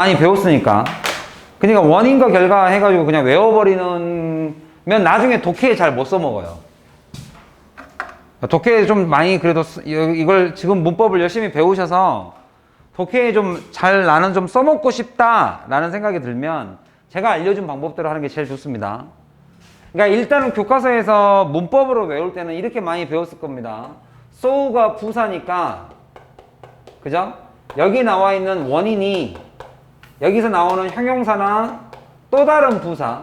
많이 배웠으니까. 그러니까 원인과 결과 해가지고 그냥 외워버리면 나중에 독해에 잘 못 써먹어요. 독해에 좀 많이 그래도 이걸 지금 문법을 열심히 배우셔서 독해에 좀 잘 나는 좀 써먹고 싶다라는 생각이 들면 제가 알려준 방법대로 하는 게 제일 좋습니다. 그러니까 일단은 교과서에서 문법으로 외울 때는 이렇게 많이 배웠을 겁니다. so가 부사니까, 그죠? 여기 나와 있는 원인이 여기서 나오는 형용사나 또 다른 부사,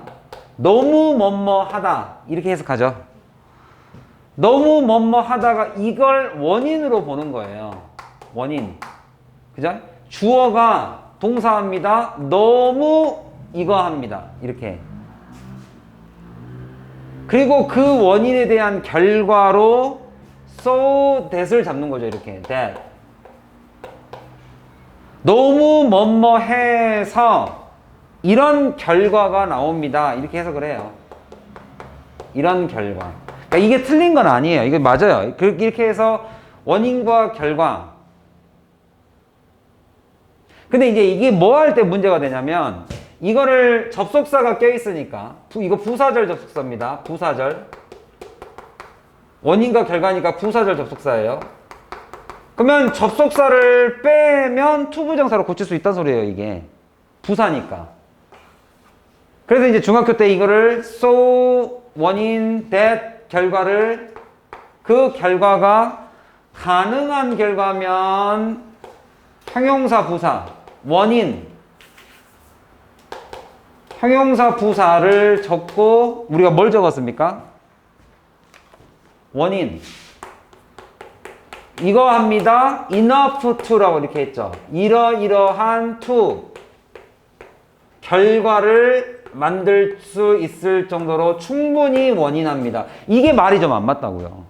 너무 뭐뭐하다 이렇게 해석하죠. 너무 뭐뭐하다가 이걸 원인으로 보는 거예요. 원인, 그죠? 주어가 동사합니다. 너무 이거 합니다. 이렇게. 그리고 그 원인에 대한 결과로 so that을 잡는 거죠. 이렇게 that. 너무 뭐뭐해서 이런 결과가 나옵니다. 이렇게 해석을 해요. 이런 결과. 그러니까 이게 틀린 건 아니에요. 이게 맞아요. 이렇게 해서 원인과 결과. 근데 이제 이게 뭐 할 때 문제가 되냐면 이거를 접속사가 껴있으니까 이거 부사절 접속사입니다. 부사절. 원인과 결과니까 부사절 접속사예요. 그러면 접속사를 빼면 투부정사로 고칠 수 있다는 소리예요. 이게 부사니까. 그래서 이제 중학교 때 이거를 so, 원인, that 결과를 그 결과가 가능한 결과면 형용사 부사, 원인, 형용사 부사를 적고 우리가 뭘 적었습니까? 원인. 이거 합니다. enough to라고 이렇게 했죠. 이러이러한 to 결과를 만들 수 있을 정도로 충분히 원인합니다. 이게 말이 좀 안 맞다고요.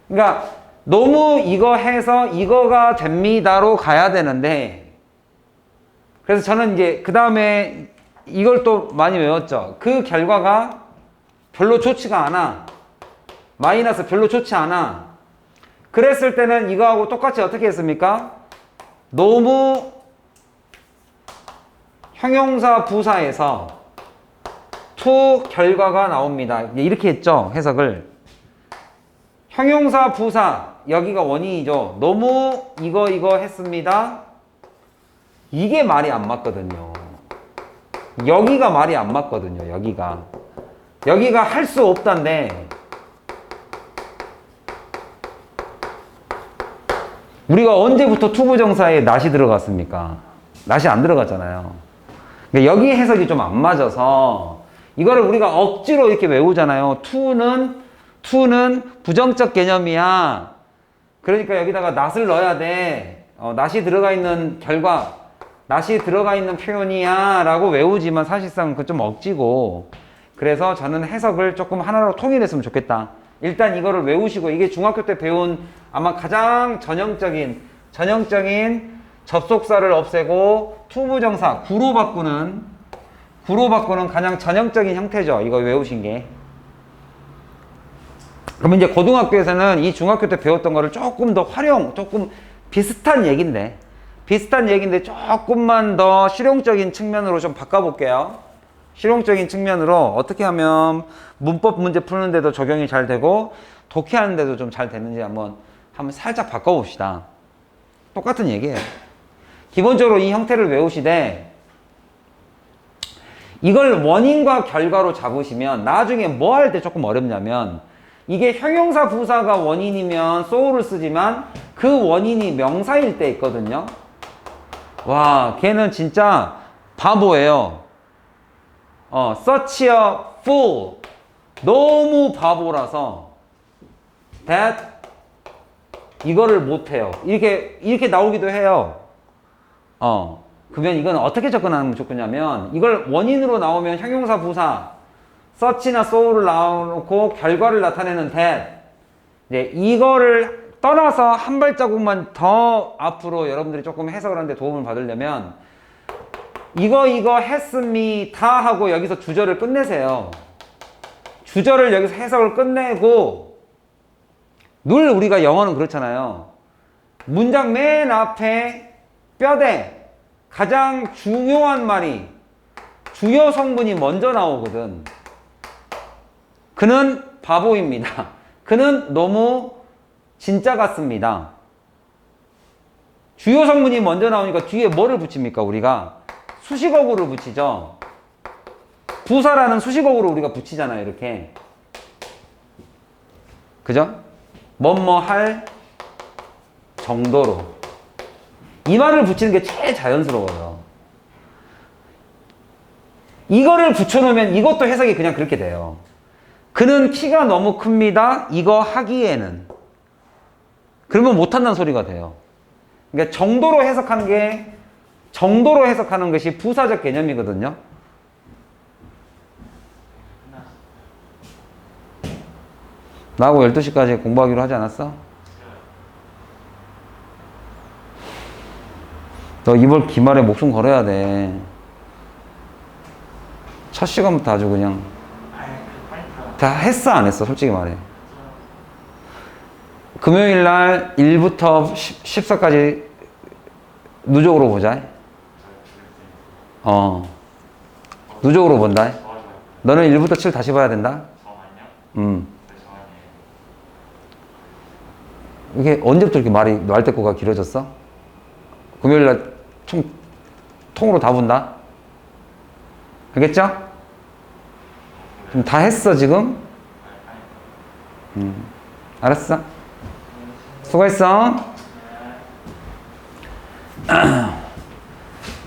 그러니까 너무 이거 해서 이거가 됩니다로 가야 되는데, 그래서 저는 이제 그 다음에 이걸 또 많이 외웠죠. 그 결과가 별로 좋지가 않아. 마이너스 별로 좋지 않아. 그랬을 때는 이거하고 똑같이 어떻게 했습니까? 너무 형용사 부사에서 to 결과가 나옵니다. 이렇게 했죠. 해석을. 형용사 부사 여기가 원인이죠. 너무 이거 했습니다. 이게 말이 안 맞거든요. 여기가 말이 안 맞거든요. 여기가 할 수 없단데 우리가 언제부터 투부정사에 not이 들어갔습니까? not이 안 들어갔잖아요. 그러니까 여기 해석이 좀 안 맞아서 이거를 우리가 억지로 이렇게 외우잖아요. to는 부정적 개념이야. 그러니까 여기다가 not을 넣어야 돼. not이 들어가 있는 결과, not이 들어가 있는 표현이야 라고 외우지만 사실상 그 좀 억지고, 그래서 저는 해석을 조금 하나로 통일했으면 좋겠다. 일단 이거를 외우시고, 이게 중학교 때 배운 아마 가장 전형적인 접속사를 없애고 투부정사 구로 바꾸는 가장 전형적인 형태죠. 이거 외우신 게. 그럼 이제 고등학교에서는 이 중학교 때 배웠던 거를 조금 더 조금 비슷한 얘기인데 조금만 더 실용적인 측면으로 좀 바꿔볼게요. 실용적인 측면으로 어떻게 하면 문법 문제 푸는데도 적용이 잘 되고 독해하는데도 좀 잘 되는지 한번 살짝 바꿔봅시다. 똑같은 얘기예요. 기본적으로 이 형태를 외우시되 이걸 원인과 결과로 잡으시면 나중에 뭐 할 때 조금 어렵냐면, 이게 형용사 부사가 원인이면 so를 쓰지만 그 원인이 명사일 때 있거든요. 와, 걔는 진짜 바보예요. Such a fool. 너무 바보라서 that 이거를 못해요. 이렇게 나오기도 해요. 그러면 이건 어떻게 접근하면 좋겠냐면, 이걸 원인으로 나오면 형용사 부사 such나 so를 나오고 결과를 나타내는 that. 이제 이거를 떠나서 한 발자국만 더 앞으로 여러분들이 조금 해석을 하는데 도움을 받으려면 이거 했습니다 하고 여기서 주절을 끝내세요. 주절을 여기서 해석을 끝내고, 늘 우리가 영어는 그렇잖아요. 문장 맨 앞에 뼈대 가장 중요한 말이 주요 성분이 먼저 나오거든. 그는 바보입니다. 그는 너무 진짜 같습니다. 주요 성분이 먼저 나오니까 뒤에 뭐를 붙입니까? 우리가 수식어구를 붙이죠. 부사라는 수식어구를 우리가 붙이잖아요. 이렇게. 그죠? 뭐뭐 할 정도로. 이 말을 붙이는 게 제일 자연스러워요. 이거를 붙여놓으면 이것도 해석이 그냥 그렇게 돼요. 그는 키가 너무 큽니다. 이거 하기에는. 그러면 못한다는 소리가 돼요. 그러니까 정도로 해석하는 것이 부사적 개념이거든요. 나하고 12시까지 공부하기로 하지 않았어? 너 이번 기말에 목숨 걸어야 돼. 첫 시간부터 아주 그냥 다 했어 안 했어? 솔직히 말해. 금요일날 1부터 14까지 누적으로 보자. 누적으로 본다. 너는 1부터 7 다시 봐야 된다. 이게 언제부터 이렇게 말대꾸가 길어졌어? 금요일날 통으로 다 본다. 알겠죠? 그럼 다 했어 지금? 알았어. 수고했어.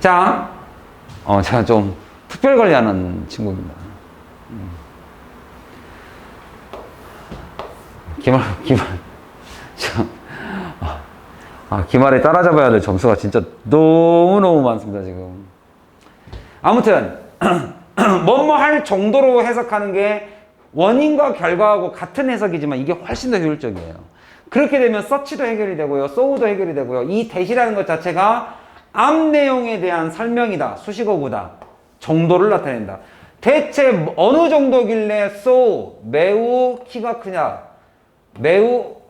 자, 제가 좀 특별 관리하는 친구입니다. 기말에 따라잡아야 될 점수가 진짜 너무너무 많습니다, 지금. 아무튼, 뭐뭐 할 정도로 해석하는 게 원인과 결과하고 같은 해석이지만 이게 훨씬 더 효율적이에요. 그렇게 되면 서치도 해결이 되고요, 소우도 해결이 되고요. 이 대시라는 것 자체가 앞 내용에 대한 설명이다, 수식어구다, 정도를 나타낸다. 대체 어느 정도길래 so 매우 키가 크냐, 매우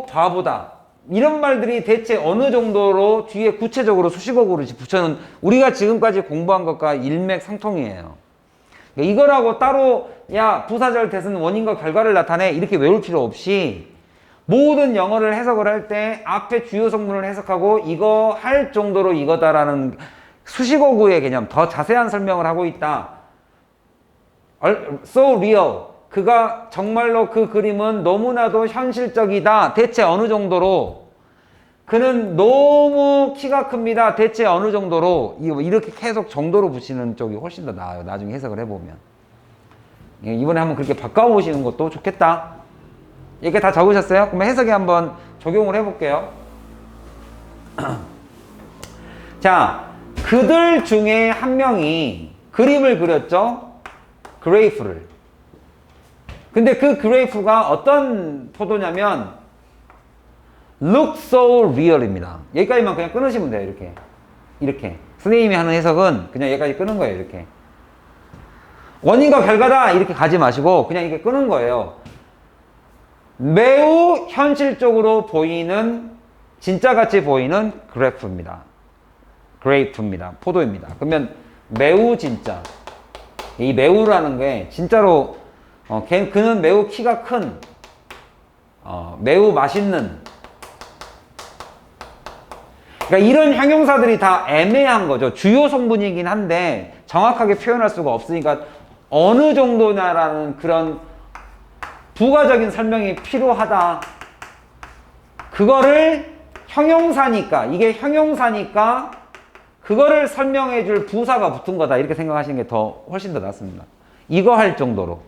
바보다, 이런 말들이 대체 어느 정도로 뒤에 구체적으로 수식어구를 붙여놓은, 우리가 지금까지 공부한 것과 일맥상통이에요. 이거라고 따로 야 부사절 대은 원인과 결과를 나타내 이렇게 외울 필요 없이 모든 영어를 해석을 할 때 앞에 주요 성분을 해석하고 이거 할 정도로 이거다라는 수식어구의 개념, 더 자세한 설명을 하고 있다. So real. 그가 정말로 그 그림은 너무나도 현실적이다. 대체 어느 정도로. 그는 너무 키가 큽니다. 대체 어느 정도로. 이렇게 계속 정도로 붙이는 쪽이 훨씬 더 나아요. 나중에 해석을 해보면. 이번에 한번 그렇게 바꿔보시는 것도 좋겠다. 이렇게 다 적으셨어요? 그러면 해석에 한번 적용을 해볼게요. 자, 그들 중에 한 명이 그림을 그렸죠? 그레이프를. 근데 그 그래프가 어떤 포도냐면 look so real입니다. 여기까지만 그냥 끊으시면 돼요. 이렇게 선생님이 하는 해석은 그냥 여기까지 끄는 거예요. 이렇게 원인과 결과다 이렇게 가지 마시고 그냥 이렇게 끄는 거예요. 매우 현실적으로 보이는, 진짜같이 보이는 그래프입니다. 포도입니다. 그러면 매우 진짜, 이 매우라는 게 진짜로 그는 매우 키가 큰, 매우 맛있는. 그러니까 이런 형용사들이 다 애매한 거죠. 주요 성분이긴 한데 정확하게 표현할 수가 없으니까 어느 정도냐라는 그런 부가적인 설명이 필요하다. 그거를 형용사니까, 이게 형용사니까 그거를 설명해 줄 부사가 붙은 거다. 이렇게 생각하시는 게 훨씬 더 낫습니다. 이거 할 정도로.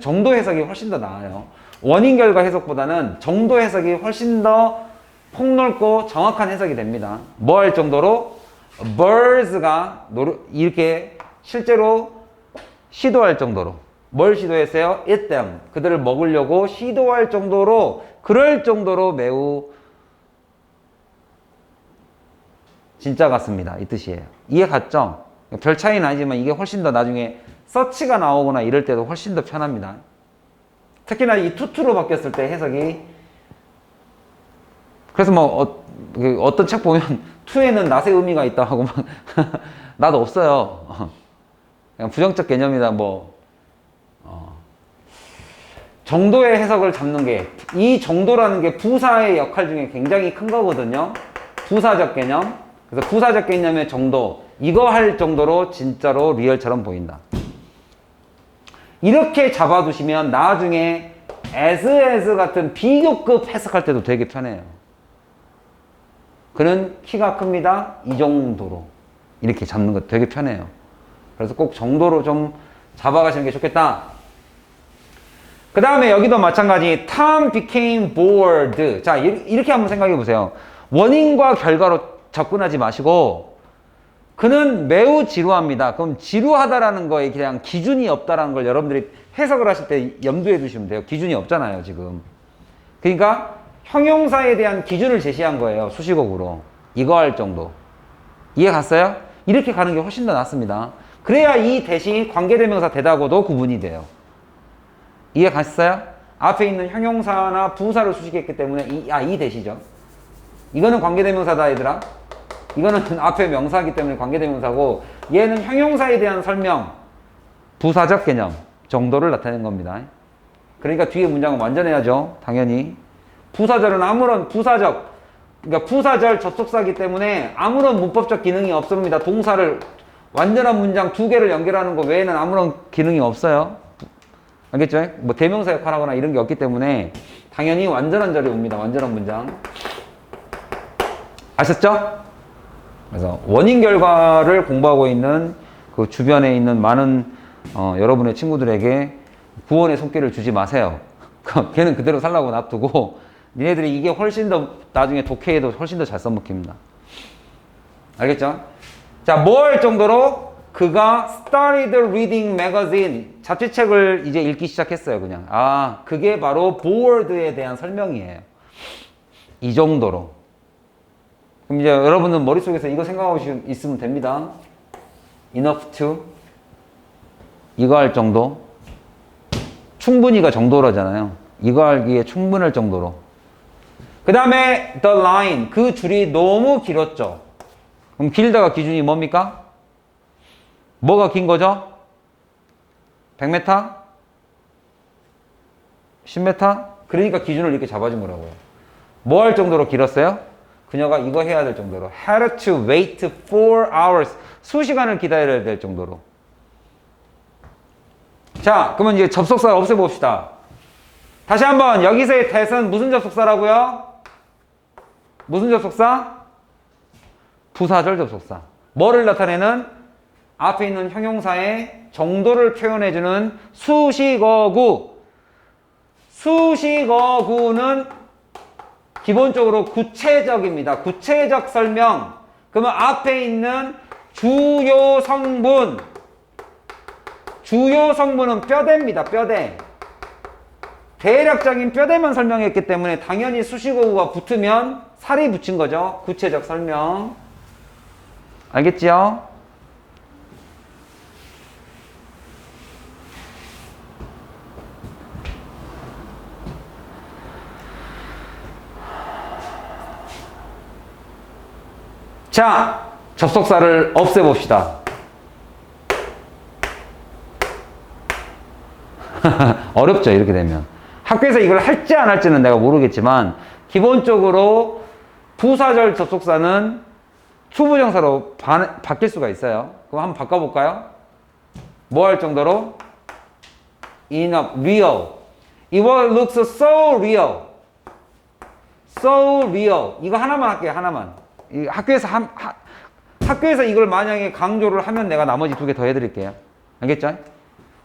정도 해석이 훨씬 더 나아요. 원인 결과 해석보다는 정도 해석이 훨씬 더 폭넓고 정확한 해석이 됩니다. 뭐 할 정도로? birds가 이렇게 실제로 시도할 정도로. 뭘 시도했어요? eat them. 그들을 먹으려고 시도할 정도로, 그럴 정도로 매우 진짜 같습니다. 이 뜻이에요. 이해 갔죠? 별 차이는 아니지만 이게 훨씬 더 나중에 서치가 나오거나 이럴 때도 훨씬 더 편합니다. 특히나 이 투투로 바뀌었을 때 해석이. 그래서 어떤 책 보면 to에는 not의 의미가 있다 하고 막 not 없어요. 그냥 부정적 개념이다 뭐 정도의 해석을 잡는 게 이 정도라는 게 부사의 역할 중에 굉장히 큰 거거든요. 부사적 개념. 그래서 부사적 개념의 정도 이거 할 정도로 진짜로 리얼처럼 보인다. 이렇게 잡아두시면 나중에 as 같은 비교급 해석할 때도 되게 편해요. 그는 키가 큽니다. 이 정도로 이렇게 잡는 거 되게 편해요. 그래서 꼭 정도로 좀 잡아가시는 게 좋겠다. 그 다음에 여기도 마찬가지 Tom became bored. 자 이렇게 한번 생각해 보세요. 원인과 결과로 접근하지 마시고 그는 매우 지루합니다. 그럼 지루하다라는 거에 그냥 기준이 없다라는 걸 여러분들이 해석을 하실 때 염두에 두시면 돼요. 기준이 없잖아요 지금. 그러니까 형용사에 대한 기준을 제시한 거예요. 수식어구로. 이거 할 정도. 이해 갔어요? 이렇게 가는 게 훨씬 더 낫습니다. 그래야 이 대시 관계대명사 대다고도 구분이 돼요. 이해 갔어요? 앞에 있는 형용사나 부사를 수식했기 때문에 이 대시죠. 이거는 관계대명사다 얘들아. 이거는 앞에 명사이기 때문에 관계대명사고 얘는 형용사에 대한 설명, 부사적 개념 정도를 나타내는 겁니다. 그러니까 뒤에 문장은 완전해야죠. 당연히. 부사절은 아무런 그러니까 부사절 접속사이기 때문에 아무런 문법적 기능이 없습니다. 동사를 완전한 문장 2개를 연결하는 거 외에는 아무런 기능이 없어요. 알겠죠? 뭐 대명사 역할하거나 이런 게 없기 때문에 당연히 완전한 절이 옵니다. 완전한 문장. 아셨죠? 그래서 원인 결과를 공부하고 있는 그 주변에 있는 많은 여러분의 친구들에게 구원의 손길을 주지 마세요. 걔는 그대로 살라고 놔두고 니네들이 이게 훨씬 더 나중에 독해에도 훨씬 더 잘 써먹힙니다. 알겠죠? 자, 뭐 할 정도로 그가 started reading magazine 잡지책을 이제 읽기 시작했어요. 그냥 그게 바로 bored에 대한 설명이에요. 이 정도로. 그럼 이제 여러분은 머릿속에서 이거 생각하고 있으면 됩니다. enough to 이거 할 정도. 충분히가 정도라잖아요. 이거 알기에 충분할 정도로. 그 다음에 the line 그 줄이 너무 길었죠. 그럼 길다가 기준이 뭡니까? 뭐가 긴 거죠? 100m? 10m? 그러니까 기준을 이렇게 잡아준 거라고요. 뭐 할 정도로 길었어요? 그녀가 이거 해야 될 정도로 had to wait 4 hours 수시간을 기다려야 될 정도로. 자, 그러면 이제 접속사를 없애봅시다. 다시 한번 여기서의 that은 무슨 접속사라고요? 무슨 접속사? 부사절 접속사. 뭐를 나타내는? 앞에 있는 형용사의 정도를 표현해주는 수식어구. 수식어구는 기본적으로 구체적입니다. 구체적 설명. 그러면 앞에 있는 주요 성분. 주요 성분은 뼈대입니다. 뼈대. 대략적인 뼈대만 설명했기 때문에 당연히 수식어구가 붙으면 살이 붙인 거죠. 구체적 설명. 알겠지요? 자, 접속사를 없애봅시다. 어렵죠, 이렇게 되면. 학교에서 이걸 할지 안 할지는 내가 모르겠지만 기본적으로 부사절 접속사는 추부정사로 바뀔 수가 있어요. 그럼 한번 바꿔볼까요? 뭐 할 정도로? enough, real. It looks so real. So real. 이거 하나만 할게요, 하나만. 학교에서 이걸 만약에 강조를 하면 내가 나머지 2개 더 해드릴게요. 알겠죠?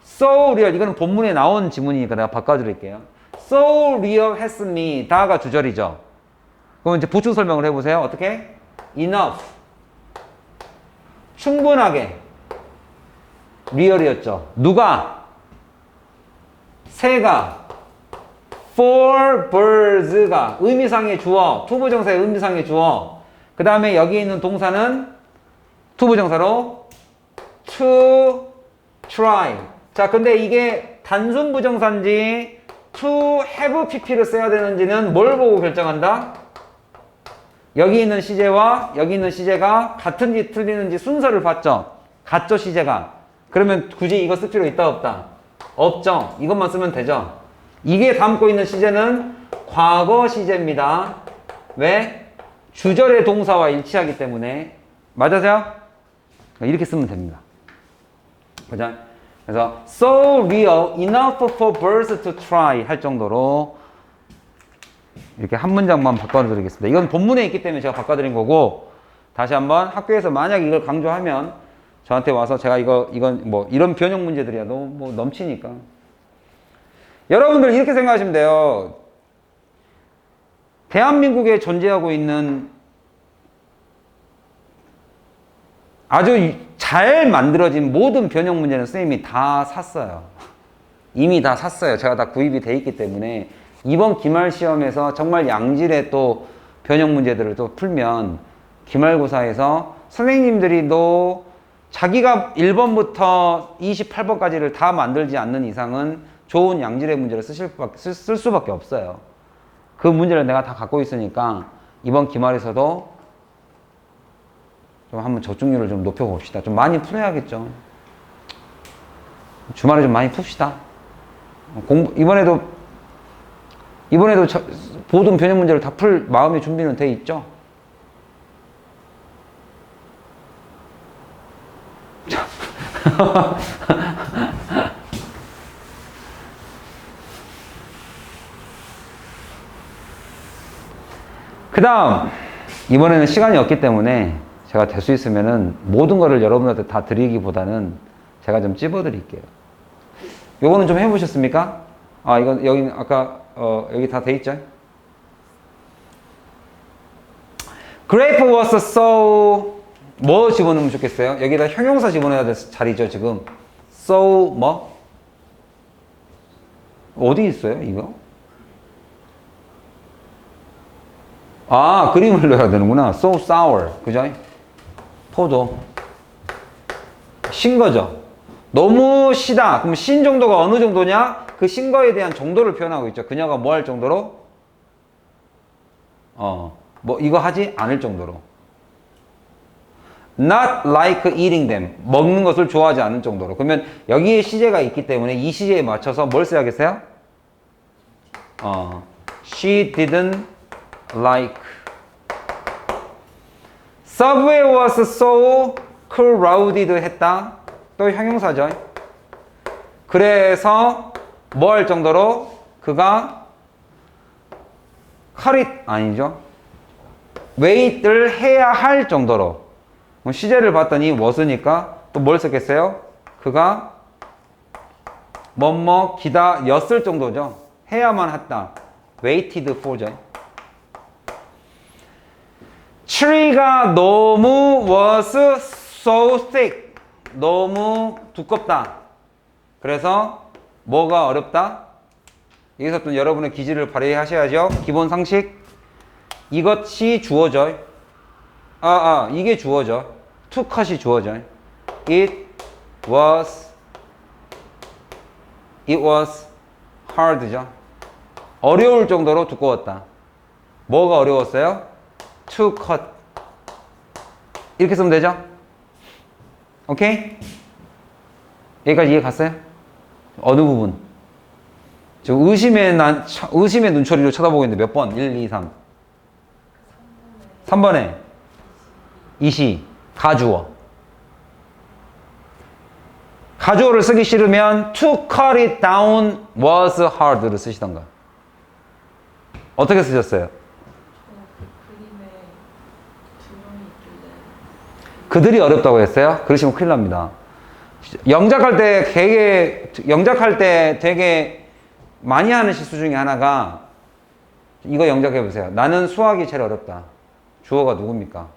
So real. 이거는 본문에 나온 지문이니까 내가 바꿔드릴게요. So real has me. 다가 주절이죠. 그럼 이제 보충 설명을 해보세요. 어떻게? Enough. 충분하게. real이었죠. 누가? 새가. For birds가. 의미상의 주어. 투부정사의 의미상의 주어. 그 다음에 여기 있는 동사는 투부정사로 to try. 자, 근데 이게 단순 부정사인지 to have pp를 써야 되는지는 뭘 보고 결정한다? 여기 있는 시제와 여기 있는 시제가 같은지 틀리는지 순서를 봤죠? 같죠, 시제가? 그러면 굳이 이거 쓸 필요 있다, 없다? 없죠? 이것만 쓰면 되죠? 이게 담고 있는 시제는 과거 시제입니다. 왜? 주절의 동사와 일치하기 때문에. 맞으세요? 이렇게 쓰면 됩니다. 그죠? 그래서 so real enough for birds to try 할 정도로 이렇게 한 문장만 바꿔드리겠습니다. 이건 본문에 있기 때문에 제가 바꿔드린 거고, 다시 한번 학교에서 만약 이걸 강조하면 저한테 와서 제가 이건 뭐 이런 변형 문제들이야 너무 뭐 넘치니까. 여러분들 이렇게 생각하시면 돼요. 대한민국에 존재하고 있는 아주 잘 만들어진 모든 변형 문제는 선생님이 다 샀어요. 이미 다 샀어요. 제가 다 구입이 돼 있기 때문에 이번 기말 시험에서 정말 양질의 또 변형 문제들을 또 풀면 기말고사에서 선생님들이 또 자기가 1번부터 28번까지를 다 만들지 않는 이상은 좋은 양질의 문제를 쓸 수밖에 없어요. 그 문제를 내가 다 갖고 있으니까 이번 기말에서도 좀 한번 적중률을 좀 높여봅시다. 좀 많이 풀어야겠죠. 주말에 좀 많이 풉시다. 이번에도 모든 변형 문제를 다 풀 마음의 준비는 돼 있죠? 그 다음, 이번에는 시간이 없기 때문에 제가 될 수 있으면은 모든 거를 여러분한테 다 드리기보다는 제가 좀 찝어드릴게요. 요거는 좀 해보셨습니까? 아, 이건, 여기, 아까, 여기 다 돼 있죠? Grape was so, 뭐 집어넣으면 좋겠어요? 여기다 형용사 집어넣어야 될 자리죠, 지금. So, 뭐? 어디 있어요, 이거? 아, 그림을 넣어야 되는구나. So sour. 그죠? 포도. 신 거죠. 너무 시다. 그럼 신 정도가 어느 정도냐? 그 신 거에 대한 정도를 표현하고 있죠. 그녀가 뭐 할 정도로? 뭐 이거 하지 않을 정도로. Not like eating them. 먹는 것을 좋아하지 않을 정도로. 그러면 여기에 시제가 있기 때문에 이 시제에 맞춰서 뭘 써야겠어요? She didn't like. Subway was so crowded 했다. 또 형용사죠. 그래서 뭐 할 정도로? 그가 cut it 아니죠. wait를 해야 할 정도로. 시제를 봤더니 was니까 또 뭘 썼겠어요? 그가 뭐뭐 기다렸을 정도죠. 해야만 했다. waited for죠. tree가 너무 was so thick. 너무 두껍다. 그래서 뭐가 어렵다? 여기서 또 여러분의 기질을 발휘하셔야죠. 기본 상식. 이것이 주어져. 이게 주어져. to cut이 주어져. It was hard죠. 어려울 정도로 두꺼웠다. 뭐가 어려웠어요? to cut. 이렇게 쓰면 되죠? 오케이? 여기까지 이해 갔어요? 어느 부분? 지금 의심의 눈초리로 쳐다보고 있는데 몇 번? 1, 2, 3. 3번에 이시, 가주어. 가주어를 쓰기 싫으면 to cut it down was hard를 쓰시던가. 어떻게 쓰셨어요? 그들이 어렵다고 했어요? 그러시면 큰일 납니다. 영작할 때 되게 많이 하는 실수 중에 하나가 이거 영작해 보세요. 나는 수학이 제일 어렵다. 주어가 누굽니까?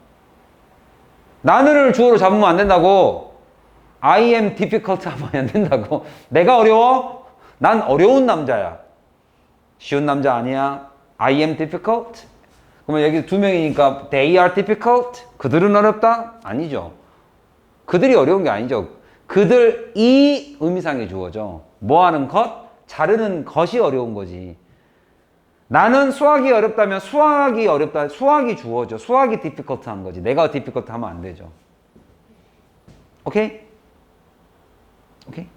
나는을 주어로 잡으면 안 된다고. I am difficult 하면 안 된다고. 내가 어려워? 난 어려운 남자야. 쉬운 남자 아니야. I am difficult? 그러면 여기 두 명이니까 they are difficult? 그들은 어렵다? 아니죠. 그들이 어려운 게 아니죠. 그들이 의미상의 주어죠. 뭐 하는 것? 자르는 것이 어려운 거지. 나는 수학이 어렵다면 수학이 어렵다. 수학이 주어죠. 수학이 difficult한 거지. 내가 difficult 하면 안 되죠. 오케이? 오케이?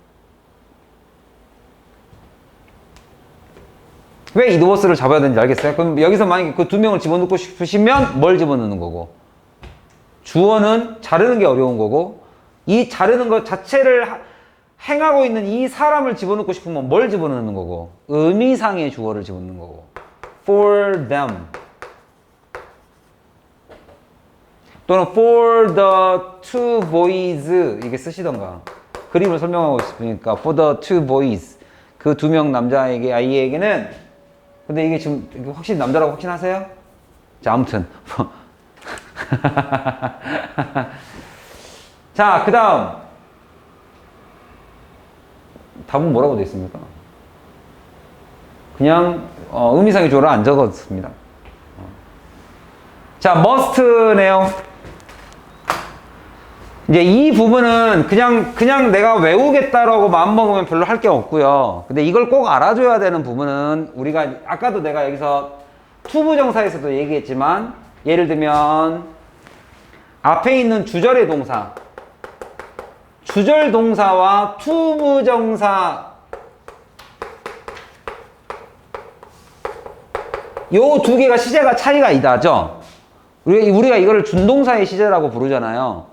왜 이드워스를 잡아야 되는지 알겠어요? 그럼 여기서 만약에 그 두 명을 집어넣고 싶으시면 뭘 집어넣는 거고? 주어는 자르는 게 어려운 거고, 이 자르는 것 자체를 행하고 있는 이 사람을 집어넣고 싶으면 뭘 집어넣는 거고? 의미상의 주어를 집어넣는 거고. For them. 또는 for the two boys. 이게 쓰시던가. 그림을 설명하고 싶으니까 for the two boys. 그 두 명 남자에게, 아이에게는, 근데 이게 지금 확실히 남자라고 확신하세요? 자, 아무튼. 자, 그 다음. 답은 뭐라고 되어 있습니까? 그냥 의미상의 주어를 안 적었습니다. 자, must네요. 이제 이 부분은 그냥 내가 외우겠다라고 마음먹으면 별로 할 게 없고요. 근데 이걸 꼭 알아줘야 되는 부분은 우리가 아까도 내가 여기서 투부정사에서도 얘기했지만, 예를 들면 앞에 있는 주절의 동사, 주절 동사와 투부정사 요 두 개가 시제가 차이가 있다죠. 우리가 이거를 준동사의 시제라고 부르잖아요.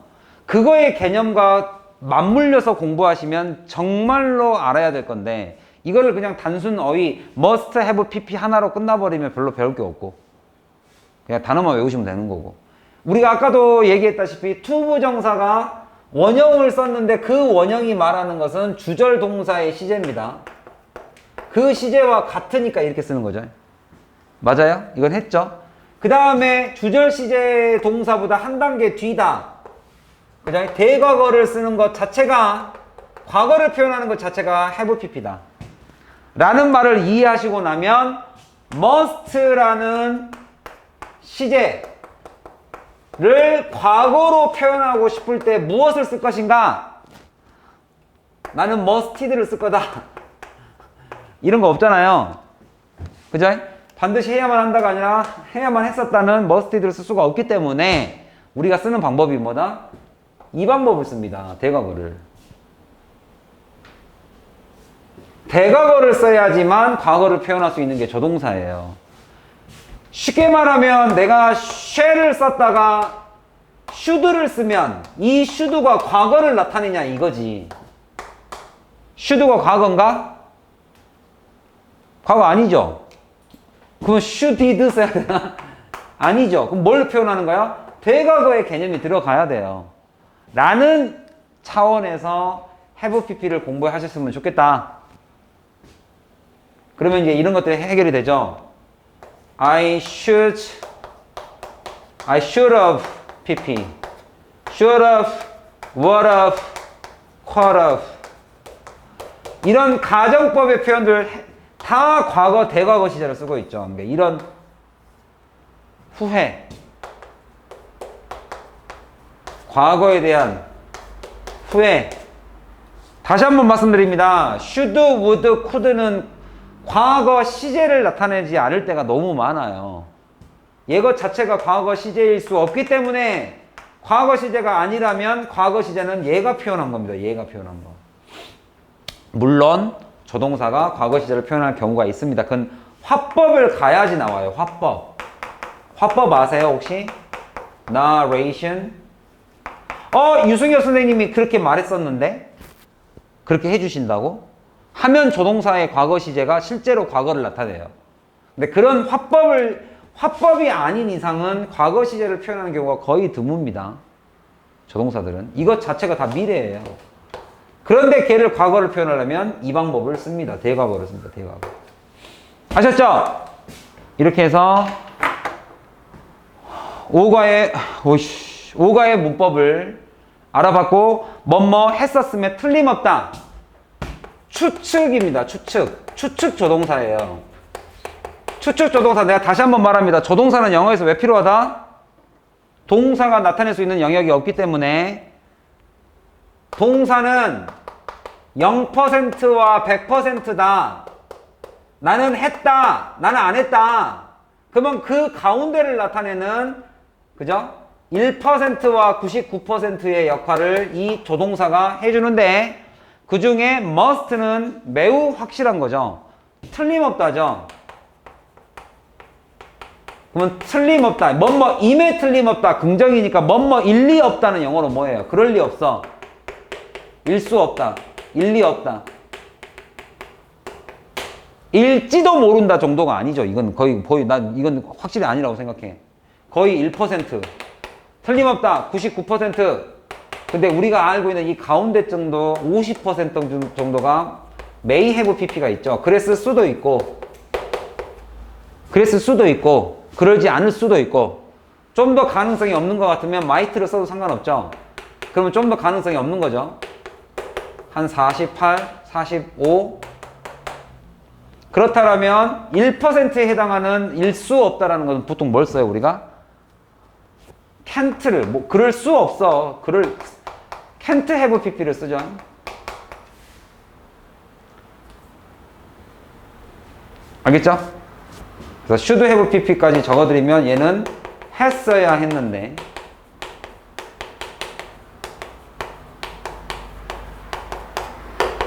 그거의 개념과 맞물려서 공부하시면 정말로 알아야 될 건데, 이거를 그냥 단순 어휘 must have pp 하나로 끝나버리면 별로 배울 게 없고 그냥 단어만 외우시면 되는 거고, 우리가 아까도 얘기했다시피 투부정사가 원형을 썼는데 그 원형이 말하는 것은 주절 동사의 시제입니다. 그 시제와 같으니까 이렇게 쓰는 거죠. 맞아요? 이건 했죠? 그 다음에 주절 시제 동사보다 한 단계 뒤다. 그죠? 대과거를 쓰는 것 자체가, 과거를 표현하는 것 자체가 have pp다. 라는 말을 이해하시고 나면 must라는 시제를 과거로 표현하고 싶을 때 무엇을 쓸 것인가? 나는 musted를 쓸 거다. 이런 거 없잖아요. 그죠? 반드시 해야만 한다가 아니라 해야만 했었다는 musted를 쓸 수가 없기 때문에 우리가 쓰는 방법이 뭐다? 이 방법을 씁니다. 대과거를. 대과거를 써야지만 과거를 표현할 수 있는 게 조동사예요. 쉽게 말하면 내가 shall을 썼다가 should를 쓰면 이 should가 과거를 나타내냐 이거지. should가 과거인가? 과거 아니죠? 그럼 shouldid 써야 되나? 아니죠. 그럼 뭘 표현하는 거야? 대과거의 개념이 들어가야 돼요. 라는 차원에서 have pp를 공부하셨으면 좋겠다. 그러면 이제 이런 것들이 해결이 되죠. I should have pp. should have, would have, could have. 이런 가정법의 표현들 다 과거, 대과거 시제를 쓰고 있죠. 그러니까 이런 후회, 과거에 대한 후회. 다시 한번 말씀드립니다. should, would, could는 과거 시제를 나타내지 않을 때가 너무 많아요. 얘것 자체가 과거 시제일 수 없기 때문에 과거 시제가 아니라면 과거 시제는 얘가 표현한 겁니다. 얘가 표현한 거. 물론 조동사가 과거 시제를 표현할 경우가 있습니다. 그건 화법을 가야지 나와요. 화법. 화법 아세요 혹시? narration. 유승엽 선생님이 그렇게 말했었는데? 그렇게 해주신다고? 하면 조동사의 과거 시제가 실제로 과거를 나타내요. 근데 그런 화법이 아닌 이상은 과거 시제를 표현하는 경우가 거의 드뭅니다. 조동사들은. 이것 자체가 다 미래예요. 그런데 걔를 과거를 표현하려면 이 방법을 씁니다. 대과거를 씁니다. 대과거. 아셨죠? 이렇게 해서 오가의 문법을 알아봤고, 뭐뭐 했었으면 틀림없다. 추측입니다. 추측 조동사예요. 추측 조동사, 내가 다시 한번 말합니다. 조동사는 영어에서 왜 필요하다? 동사가 나타낼 수 있는 영역이 없기 때문에 동사는 0%와 100%다. 나는 했다. 나는 안 했다. 그러면 그 가운데를 나타내는, 그죠? 1%와 99%의 역할을 이 조동사가 해주는데, 그 중에 must는 매우 확실한 거죠. 틀림없다죠. 그러면 틀림없다. 뭐뭐임에 틀림없다. 긍정이니까 뭐뭐 일리 없다는 영어로 뭐예요? 그럴 리 없어. 일수 없다. 일리 없다. 일지도 모른다 정도가 아니죠. 이건 거의 난 이건 확실히 아니라고 생각해. 거의 1%. 틀림없다. 99%. 근데 우리가 알고 있는 이 가운데 정도 50% 정도가 may have pp가 있죠. 그랬을 수도 있고, 그러지 않을 수도 있고, 좀 더 가능성이 없는 것 같으면 might를 써도 상관없죠. 그러면 좀 더 가능성이 없는 거죠. 한 48, 45. 그렇다면 1%에 해당하는 일 수 없다라는 것은 보통 뭘 써요, 우리가? can't를, 그럴 수 없어. can't have pp를 쓰죠. 알겠죠? 그래서 should have pp까지 적어드리면 얘는 했어야 했는데,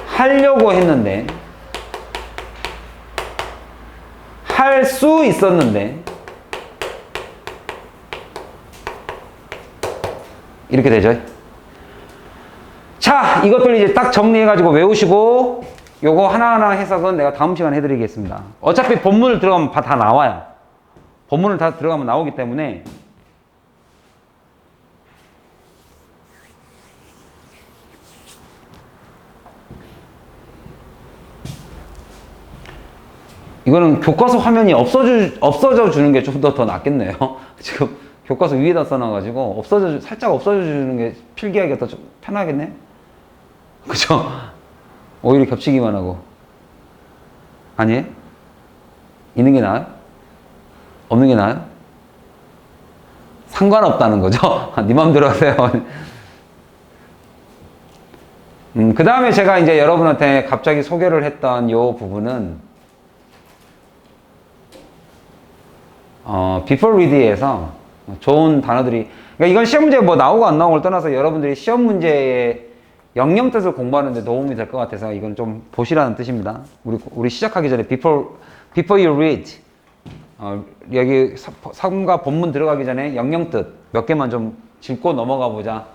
하려고 했는데, 할 수 있었는데, 이렇게 되죠. 자, 이것들 이제 딱 정리해가지고 외우시고, 요거 하나하나 해석은 내가 다음 시간에 해드리겠습니다. 어차피 본문을 들어가면 다 나와요. 본문을 다 들어가면 나오기 때문에. 이거는 교과서 화면이 없어져 주는 게 좀 더 낫겠네요. 지금 교과서 위에다 써놔가지고 살짝 없어져 주는 게 필기하기가 더 좀 편하겠네. 그죠? 오히려 겹치기만 하고. 아니에요? 있는 게 나아요? 없는 게 나아요? 상관없다는 거죠? 네 맘대로 하세요. 그 다음에 제가 이제 여러분한테 갑자기 소개를 했던 요 부분은 before read에서 좋은 단어들이, 그러니까 이건 시험 문제 뭐 나오고 안 나오고를 떠나서 여러분들이 시험 문제의 영영 뜻을 공부하는 데 도움이 될 것 같아서 이건 좀 보시라는 뜻입니다. 우리 시작하기 전에 before you read, 여기 사문과 본문 들어가기 전에 영영 뜻 몇 개만 좀 짚고 넘어가 보자.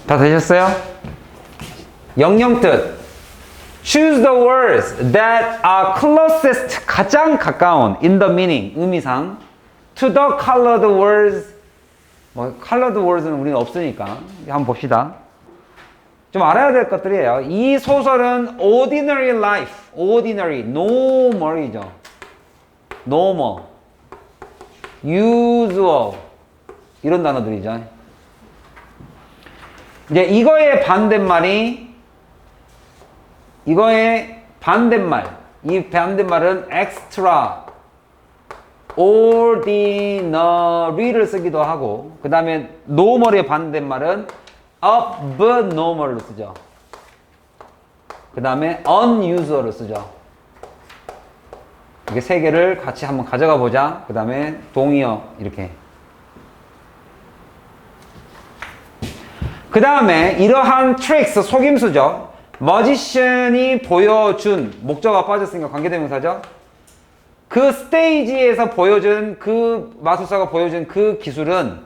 다 되셨어요? 영영 뜻. Choose the words that are closest, 가장 가까운, in the meaning, 의미상, to the colored words. colored words는 우리는 없으니까. 한번 봅시다. 좀 알아야 될 것들이에요. 이 소설은 ordinary life, ordinary, normal이죠. normal, usual, 이런 단어들이죠. 이제 이거의 반대말은 extra, ordinary를 쓰기도 하고, 그 다음에 normal의 반대말은 abnormal로 쓰죠. 그 다음에 unusual로 쓰죠. 이게 세 개를 같이 한번 가져가 보자. 그 다음에 동의어 이렇게. 그 다음에 이러한 tricks, 속임수죠. 머지션이 보여준, 목적어가 빠졌으니까 관계대명사죠. 그 스테이지에서 보여준, 그 마술사가 보여준 그 기술은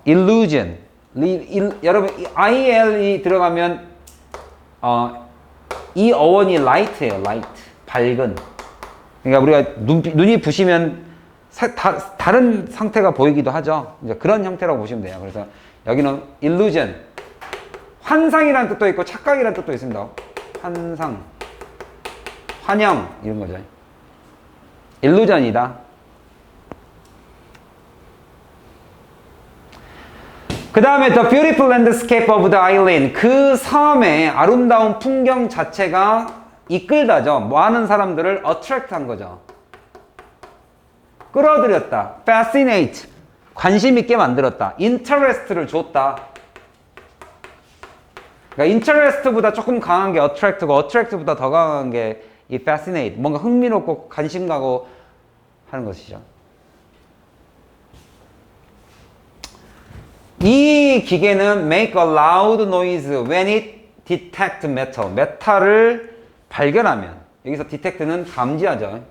illusion. 여러분 IL이 들어가면 이 어원이 light예요. light. 밝은. 그러니까 우리가 눈이 부시면 다른 상태가 보이기도 하죠. 이제 그런 형태라고 보시면 돼요. 그래서 여기는 illusion. 환상이라는 뜻도 있고 착각이라는 뜻도 있습니다. 환상, 환영 이런 거죠. illusion이다. 그 다음에 the beautiful landscape of the island. 그 섬의 아름다운 풍경 자체가 이끌다죠. 많은 사람들을 attract 한 거죠. 끌어들였다. fascinate. 관심 있게 만들었다. interest를 줬다. 그러니까 interest보다 조금 강한 게 attract고 attract보다 더 강한 게 이 fascinate. 뭔가 흥미롭고 관심 가고 하는 것이죠. 이 기계는 make a loud noise when it detect metal. 메탈을 발견하면, 여기서 detect는 감지하죠.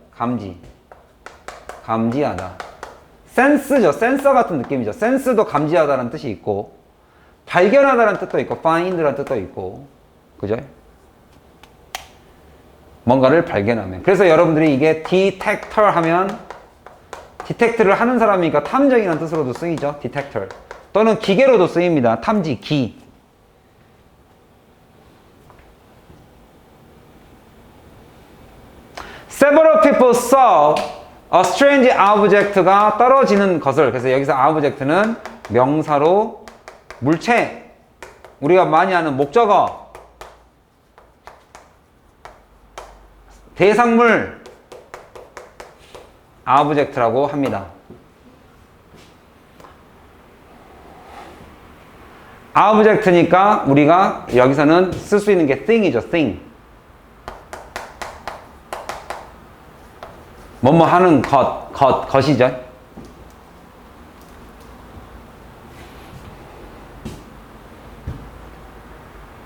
감지하다. 센스죠. 센서 같은 느낌이죠. 센스도 감지하다는 뜻이 있고, 발견하다는 뜻도 있고, find라는 뜻도 있고, 그죠? 뭔가를 발견하면. 그래서 여러분들이 이게 detector 하면, detect를 하는 사람이니까 탐정이라는 뜻으로도 쓰이죠. detector. 또는 기계로도 쓰입니다. 탐지, 기. Several people saw a strange object가 떨어지는 것을. 그래서 여기서 object는 명사로 물체, 우리가 많이 하는 목적어, 대상물, object라고 합니다. object니까 우리가 여기서는 쓸 수 있는 게 thing이죠. thing. 뭐뭐 하는 것이죠.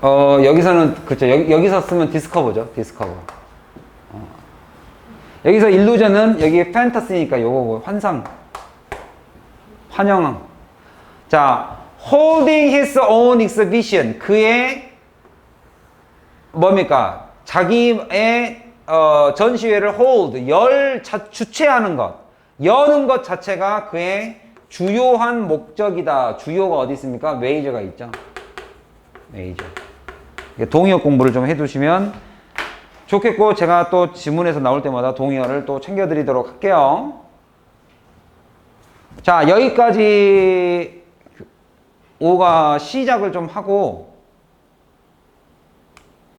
여기서는, 그렇죠. 여기서 쓰면 discover죠. discover. 여기서 illusion은 여기 fantasy니까 요거고, 환상. 환영. 자, holding his own exhibition. 그의, 뭡니까? 자기의 전시회를 hold, 주최하는 것, 여는 것 자체가 그의 주요한 목적이다. 주요가 어디 있습니까? 메이저가 있죠. 메이저. 동의어 공부를 좀 해두시면 좋겠고, 제가 또 지문에서 나올 때마다 동의어를 또 챙겨드리도록 할게요. 자, 여기까지 5가 시작을 좀 하고,